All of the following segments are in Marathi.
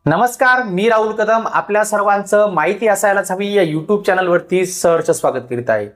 नमस्कार, मी राहुल कदम आपल्या सर्वांचं माहिती असायलाच हवी या यूट्यूब चॅनलवरती सहर्ष स्वागत करीत आहे।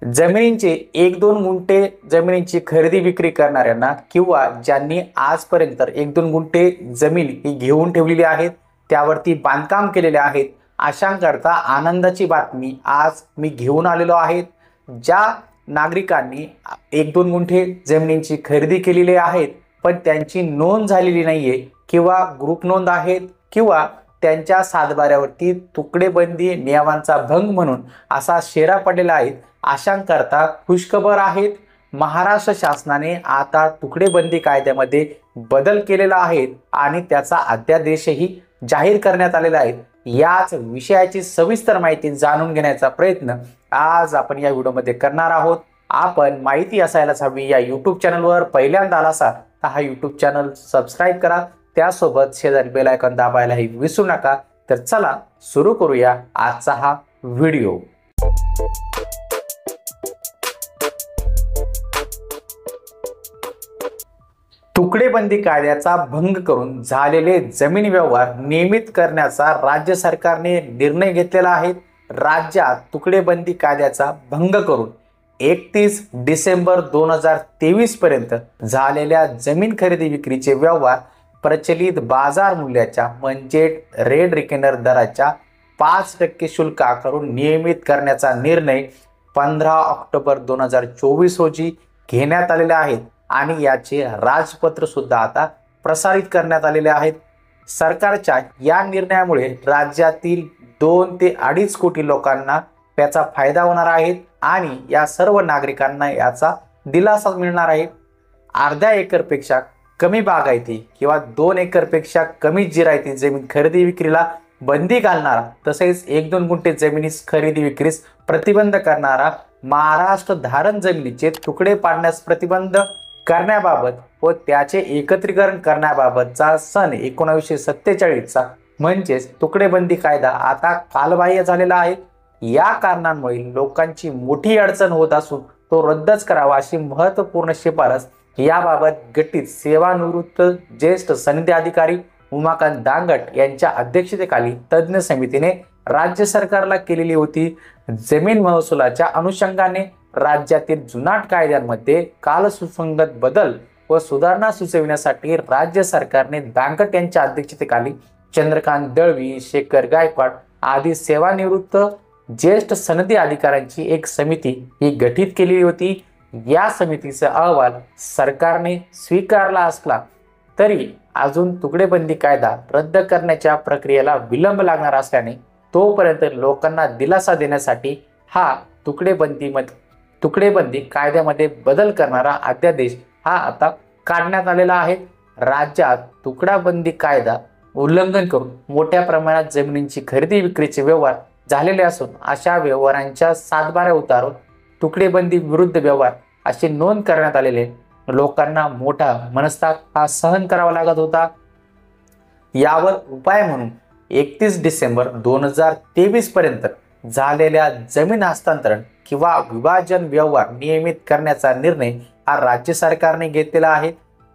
जमिनींचे 1-2 गुंठे जमिनींची खरेदी विक्री करणाऱ्यांना किंवा ज्यांनी आजपर्यंत 1-2 गुंठे जमीन ही घेऊन ठेवलेली आहेत, त्यावरती बांधकाम केलेले आहेत, अशांकरता आनंदाची बातमी आज मी घेऊन आलेलो आहे। ज्या नागरिकांनी 1-2 गुंठे जमिनींची खरेदी केलेली आहेत पण त्यांची नोंद झालेली नाहीये किंवा ग्रुप नोंद आहेत किंवा त्यांच्या सातबाऱ्यावरती तुकडेबंदी नियमांचा भंग म्हणून असा शेरा पडलेला आहे, अशांकरता खुशखबर आहेत। महाराष्ट्र शासनाने आता तुकडेबंदी कायद्यामध्ये बदल केलेला आहे आणि त्याचा अध्यादेशही जाहीर करण्यात आलेला आहे। याच विषयाची सविस्तर माहिती जाणून घेण्याचा प्रयत्न आज आपण या व्हिडिओमध्ये करणार आहोत। आपण माहिती असायलाच हवी या यूट्यूब चॅनलवर पहिल्यांदा आला असाल तर हा यूट्यूब चॅनल सबस्क्राईब करा, त्यासोबत शेजारी बेल आयकॉन दाबायलाही विसरू नका। तर चला सुरू करूया आजचा हा व्हिडिओ। तुकडेबंदी कायद्याचा भंग करून झालेले जमीन व्यवहार नियमित करण्याचा राज्य सरकारने निर्णय घेतलेला आहे। राज्यात तुकडेबंदी कायद्याचा भंग करून 31 डिसेंबर 2023 पर्यंत झालेल्या जमीन खरेदी विक्रीचे व्यवहार प्रचलित बाजार मूल्याच्या म्हणजे रेट रिकनर दराच्या 5% शुल्क आकारून नियमित करण्याचा निर्णय 15 ऑक्टोबर 2024 रोजी घेण्यात आलेले आहेत आणि याचे राजपत्र सुद्धा आता प्रसारित करण्यात आलेले आहेत। सरकारच्या या निर्णयामुळे राज्यातील 2 ते 2.5 कोटी लोकांना त्याचा फायदा होणार आहे आणि या सर्व नागरिकांना याचा दिलासा मिळणार आहे। अर्ध्या एकरपेक्षा कमी बागायती किंवा 2 एकरपेक्षा कमी जिरायती जमीन खरेदी विक्रीला बंदी घालणारा तसेच 1-2 गुंठे जमिनीस खरेदी विक्रीस प्रतिबंध करणारा महाराष्ट्र धारण जमिनीचे तुकडे पाडण्यास प्रतिबंध करण्याबाबत व त्याचे एकत्रीकरण करण्याबाबतचा सन 1947चा म्हणजेच तुकडेबंदी कायदा आता कालबाह्य झालेला आहे। या कारणांमुळे लोकांची मोठी अडचण होत असून तो रद्दच करावा अशी महत्त्वपूर्ण शिफारस याबाबत गठीत सेवानिवृत्त ज्येष्ठ सनदी अधिकारी उमाकांत दांगट यांच्या अध्यक्षतेखाली तज्ज्ञ समितीने राज्य सरकारला केलेली होती। जमीन महसुलाच्या अनुषंगाने राज्यातील जुनाट कायद्यांमध्ये कालसुसंगत बदल व सुधारणा सुचविण्यासाठी राज्य सरकारने दांगट यांच्या अध्यक्षतेखाली चंद्रकांत दळवी, शेखर गायकवाड आदी सेवानिवृत्त ज्येष्ठ सनदी अधिकाऱ्यांची एक समिती ही गठीत केलेली होती। या समितीचा अहवाल सरकारने स्वीकारला असला तरी अजून तुकडेबंदी कायदा रद्द करण्याच्या प्रक्रियेला विलंब लागणार असल्याने तोपर्यंत लोकांना दिलासा देण्यासाठी हा तुकडेबंदी कायद्यामध्ये बदल करणारा अध्यादेश हा आता काढण्यात आलेला आहे। राज्यात तुकडाबंदी कायदा उल्लंघन करून मोठ्या प्रमाणात जमिनींची खरेदी विक्रीचे व्यवहार झालेले असून अशा व्यवहारांच्या सातबाऱ्या उतारून तुकडेबंदी विरुद्ध व्यवहार अशी नोंद करण्यात आलेले लोकांना मोठा मनस्ताप हा सहन करावा लागत होता। यावर उपाय म्हणून 31 डिसेंबर 2023 पर्यंत झालेल्या जमीन हस्तांतरण किंवा विभाजन व्यवहार नियमित करण्याचा निर्णय हा राज्य सरकारने घेतलेला आहे।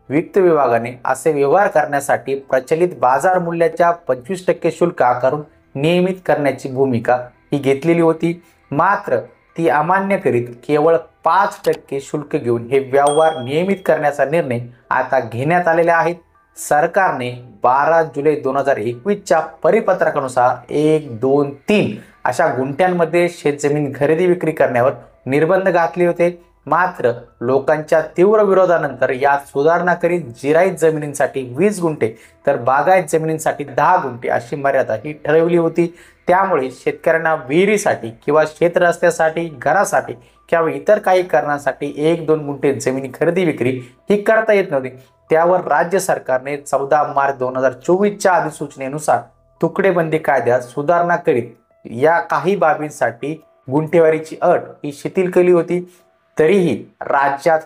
वित्त विभागाने असे व्यवहार करण्यासाठी प्रचलित बाजार मूल्याच्या 25% शुल्क आकारून नियमित करण्याची भूमिका ही घेतलेली होती, मात्र ती अमान्य करीत केवळ 5% शुल्क घेऊन हे व्यवहार नियमित करण्याचा निर्णय आता घेण्यात आलेला आहे। सरकारने 12 जुलै 2021च्या परिपत्रकानुसार 1, 2, 3 अशा गुंठ्यांमध्ये शेतजमीन खरेदी विक्री करण्यावर निर्बंध घातले होते, मात्र लोकांच्या तीव्र विरोधानंतर यात सुधारणा करीत जिरायत जमिनींसाठी 20 गुंठे तर बागायत जमिनींसाठी 10 गुंठे अशी मर्यादा ही ठरवली होती। त्यामुळे शेतकऱ्यांना विहिरीसाठी किंवा शेत रस्त्यासाठी, घरासाठी किंवा इतर काही कारणासाठी 1-2 गुंठे जमिनी खरेदी विक्री ही करता येत नव्हती। त्यावर राज्य सरकारने 14 मार्च 2024च्या अधिसूचनेनुसार तुकडेबंदी कायद्यात सुधारणा करीत या काही बाबींसाठी गुंठेवारीची अट ही शिथिल केली होती। तरीही राज्यात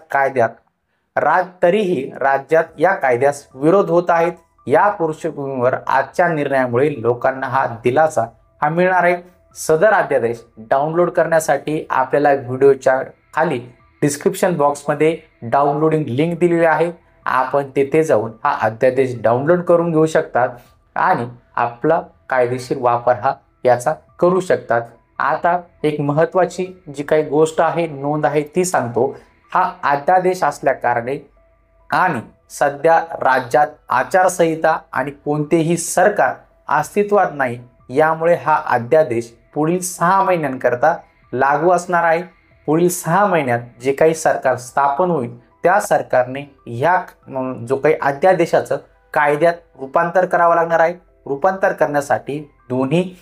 या कायद्यास विरोध होत आहेत। या पार्श्वभूमीवर आजच्या निर्णयामुळे लोकांना हा दिलासा हा मिळणार आहे। सदर अध्यादेश डाउनलोड करण्यासाठी आपल्याला व्हिडिओच्या खाली डिस्क्रिप्शन बॉक्समध्ये डाउनलोडिंग लिंक दिलेली आहे, आपण तेथे जाऊन हा अध्यादेश डाउनलोड करून घेऊ शकता। आणि आपला कायदेशीर वापर हा याचा करू शकतात. आता एक महत्त्वाची जी काही गोष्ट आहे, नोंद आहे ती सांगतो. हा अध्यादेश असल्या कारणे आणि सध्या राज्यात आचारसंहिता आणि कोणतेही सरकार अस्तित्वात नाही, यामुळे हा अध्यादेश पुढील 6 महिन्यांकरता लागू असणार आहे. पुढील 6 महिन्यात जे काही सरकार स्थापन होईल त्या सरकारने ह्या जो काही अध्यादेशाचं कायद्यात रूपांतर करावं लागणार आहे. रूपांतर करण्यासाठी दोन्ही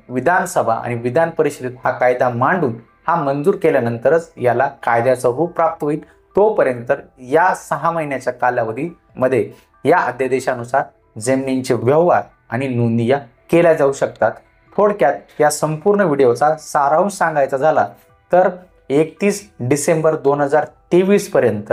विधानसभा आणि विधान परिषदेत हा कायदा मांडून हा मंजूर केल्यानंतरच याला कायद्याचं रूप प्राप्त होईल. तोपर्यंत या 6 महिन्याच्या कालावधीमध्ये या अध्यादेशानुसार जमिनींचे व्यवहार आणि नोंदी या केल्या जाऊ शकतात. थोडक्यात या संपूर्ण व्हिडिओचा सारांश सांगायचा झाला तर 31 डिसेंबर 2023 पर्यंत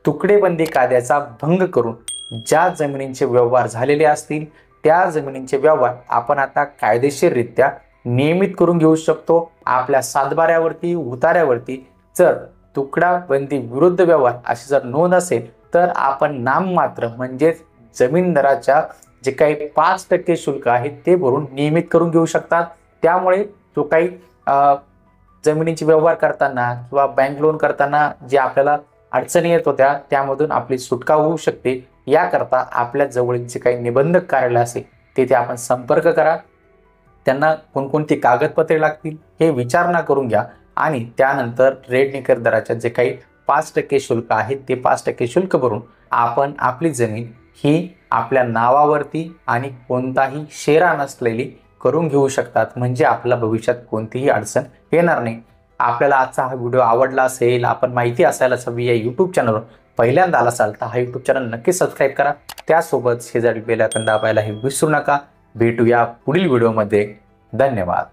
तुकडेबंदी कायद्याचा भंग करून ज्या जमिनींचे व्यवहार झालेले असतील त्या जमिनींचे व्यवहार आपण आता कायदेशीररित्या नियमित करून घेऊ शकतो. आपल्या सातबाऱ्यावरती, उतार्यावरती जर तुकडाबंदी विरुद्ध व्यवहार अशी जर नोंद असेल तर आपण नाममात्र म्हणजेच जमीनदाराच्या जे काही 5% शुल्क आहे ते भरून नियमित करून घेऊ शकतात. त्यामुळे जो काही जमिनीचे व्यवहार करताना किंवा बँक लोन करताना जे आपल्याला अडचणी येत होत्या त्यामधून आपली सुटका होऊ शकते. याकरता आपल्या जवळील जे काही निबंधक कार्यालय असेल तेथे आपण संपर्क करा. त्यांना कोणकोणती कागदपत्रे लागतील हे विचारणा करून घ्या आणि त्यानंतर रेडनेकर दराच्या जे काही 5% शुल्क आहे ते 5% शुल्क भरून आपण आपली जमीन ही आपल्या नावावरती आणि कोणताही शेरा नसलेली करून घेऊ शकतात. म्हणजे आपल्या भविष्यात कोणतीही अडचण येणार नाही. आपल्याला आजचा हा व्हिडिओ आवडला असेल, आपण माहिती असायलाच हवी या यूट्यूब चॅनलवर पहिल्यांदा आला असाल तर हा यूट्यूब चॅनल नक्की सबस्क्राईब करा. त्यासोबत शेजारी बेल आयकॉन दाबायला हे विसरू नका. भेटूया पुढील व्हिडिओमध्ये. धन्यवाद.